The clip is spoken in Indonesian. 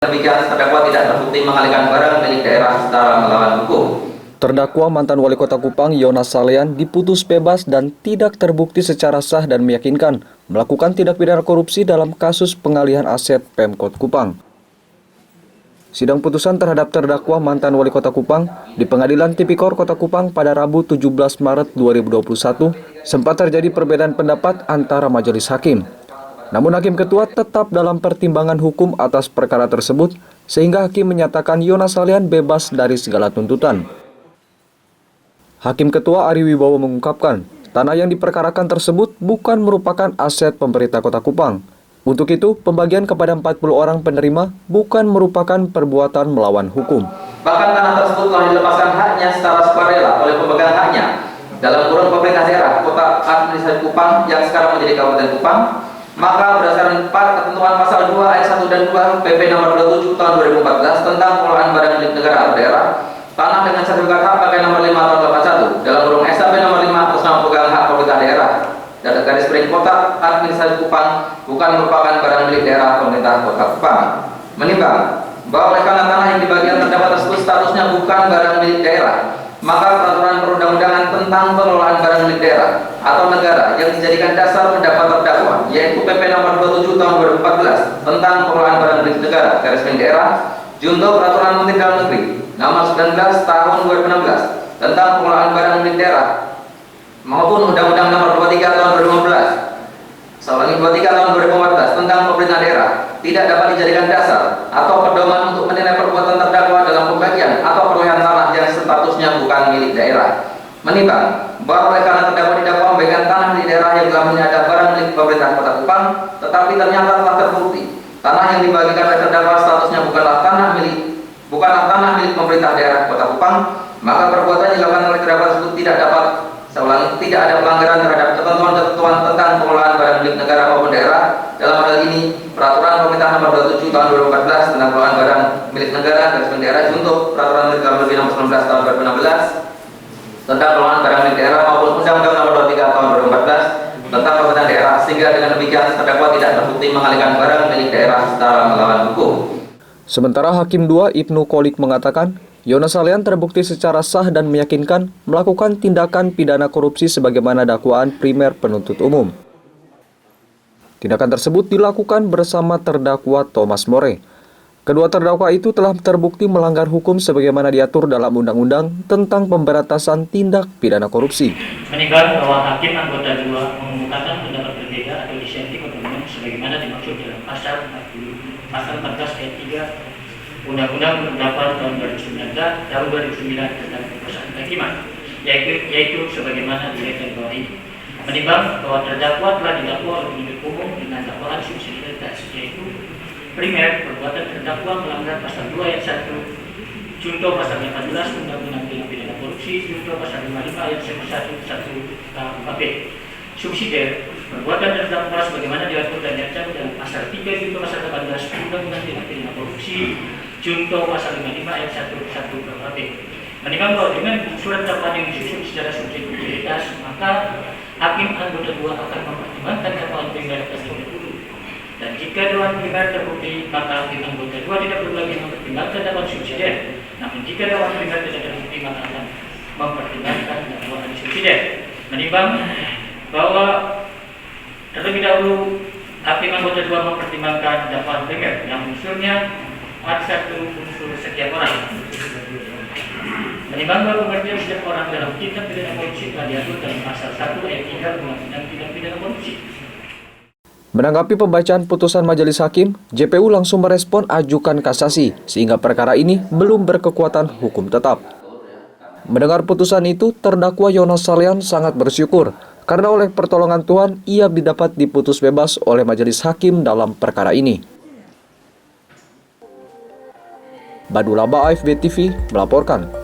Demikian, terdakwa tidak terbukti mengalihkan barang milik daerah secara melawan hukum. Terdakwa mantan Wali Kota Kupang Yonas Salean diputus bebas dan tidak terbukti secara sah dan meyakinkan melakukan tindak pidana korupsi dalam kasus pengalihan aset Pemkot Kupang. Sidang putusan terhadap terdakwa mantan Wali Kota Kupang di Pengadilan Tipikor Kota Kupang pada Rabu 17 Maret 2021 sempat terjadi perbedaan pendapat antara majelis hakim. Namun Hakim Ketua tetap dalam pertimbangan hukum atas perkara tersebut sehingga Hakim menyatakan Yonas Salean bebas dari segala tuntutan. Hakim Ketua Ari Wibowo mengungkapkan, tanah yang diperkarakan tersebut bukan merupakan aset pemerintah Kota Kupang. Untuk itu, pembagian kepada 40 orang penerima bukan merupakan perbuatan melawan hukum. Bahkan tanah tersebut telah dilepaskan haknya secara sukarela oleh pemegang haknya dalam kurun pemerintah daerah Kota Administrasi Kupang yang sekarang menjadi Kabupaten Kupang. Maka berdasarkan ketentuan pasal 2 ayat 1 dan 2 PP nomor 27 tahun 2014 tentang pengelolaan barang milik negara atau daerah, tanah dengan sertifikat hak pakai nomor 5 tahun 81 dalam kurung SAP nomor 5 atas nama pemegang hak pemerintah daerah dan garis miring Kota Administrasi Kupang bukan merupakan barang milik daerah pemerintah Kota Kupang. Menimbang bahwa oleh karena tanah yang dibagian terdakwa tersebut statusnya bukan barang milik daerah, maka peraturan perundang-undangan tentang pengelolaan barang milik daerah atau negara yang dijadikan dasar pendapat terdakwa, yaitu PP nomor 27 tahun 2014 tentang pengelolaan barang milik negara garis miring daerah, junto peraturan Menteri Dalam Negeri nomor 19 tahun 2016 tentang pengelolaan barang milik daerah maupun Undang-Undang nomor 23 tahun 2015 tahun 2014 tentang pemerintah daerah tidak dapat dijadikan dasar atau pedoman untuk menilai perbuatan terdakwa dalam pembagian atau perolehan tanah yang statusnya bukan milik daerah. Menimbang bahwa oleh karena terdakwa didakwa membagikan tanah di daerah yang telah ada barang milik pemerintah Kota Kupang, tetapi ternyata telah terbukti tanah yang dibagikan oleh terdakwa statusnya bukanlah tanah milik pemerintah daerah Kota Kupang, maka perbuatan yang dilakukan oleh terdakwa tersebut tidak ada pelanggaran terhadap ketentuan-ketentuan tentang pengelolaan barang milik negara maupun daerah. Dalam hal ini, peraturan pemerintah nomor 27 tahun 2014 tentang pengelolaan barang milik negara garis miring daerah junto peraturan Menteri Dalam Negeri nomor 19 tahun 2016 tentang pengelolaan barang milik daerah maupun Undang-Undang nomor 23 tahun 2014 tentang pemerintah daerah, sehingga dengan demikian terdakwa tidak terbukti mengalihkan barang milik daerah secara melawan hukum. Sementara Hakim II Ibnu Qolik mengatakan, Yonas Salean terbukti secara sah dan meyakinkan melakukan tindakan pidana korupsi sebagaimana dakwaan primer penuntut umum. Tindakan tersebut dilakukan bersama terdakwa Thomas More. Kedua terdakwa itu telah terbukti melanggar hukum sebagaimana diatur dalam Undang-Undang tentang Pemberantasan Tindak Pidana Korupsi. Menimbang bahwa Hakim anggota 2 mengemukakan pendapat berbeda atau disenting atau menolak sebagaimana dimaksud dalam pasal 14 ayat 3 Undang-Undang 8 tahun 2009 tentang kekuasaan kehakiman, yaitu sebagaimana digarisbawahi. Menimbang bahwa terdakwa telah didakwa oleh penuntut umum dengan dakwaan subsidiaritas, yaitu primer perbuatan terdakwa melanggar pasal 2 ayat 1 junto pasal 18 Undang-Undang Tindak Pidana Korupsi junto pasal 55 ayat 1 KUHP. Subsidiar perbuatan terdakwa sebagaimana diatur dan diancam dalam pasal 3 junto pasal 18 Undang-Undang Tindak Pidana Korupsi junto pasal 55 ayat 1 KUHP. Menimbang bahwa dengan surat dakwaan yang disusun secara subsidiaritas, maka Hakim anggota 2 akan mempertimbangkan dakwaan primer tersebut dulu. Dan jika dakwaan primer terbukti, maka Hakim anggota 2 tidak perlu lagi mempertimbangkan dakwaan subsidiar. Namun jika dakwaan primer tidak terbukti, maka akan mempertimbangkan dakwaan subsidiar. Menimbang bahwa terlebih dahulu Hakim anggota 2 mempertimbangkan dakwaan primer yang unsurnya ada satu unsur setiap orang. Menimbang bahwa pengertian setiap orang dalam tindak pidana korupsi telah diatur dalam pasal 1 ayat 3 Undang-Undang Tindak Pidana Korupsi. Menanggapi pembacaan putusan majelis hakim, JPU langsung merespon ajukan kasasi sehingga perkara ini belum berkekuatan hukum tetap. Mendengar putusan itu, terdakwa Yonas Salean sangat bersyukur karena oleh pertolongan Tuhan ia didapat diputus bebas oleh majelis hakim dalam perkara ini. Badulaba AFB TV melaporkan.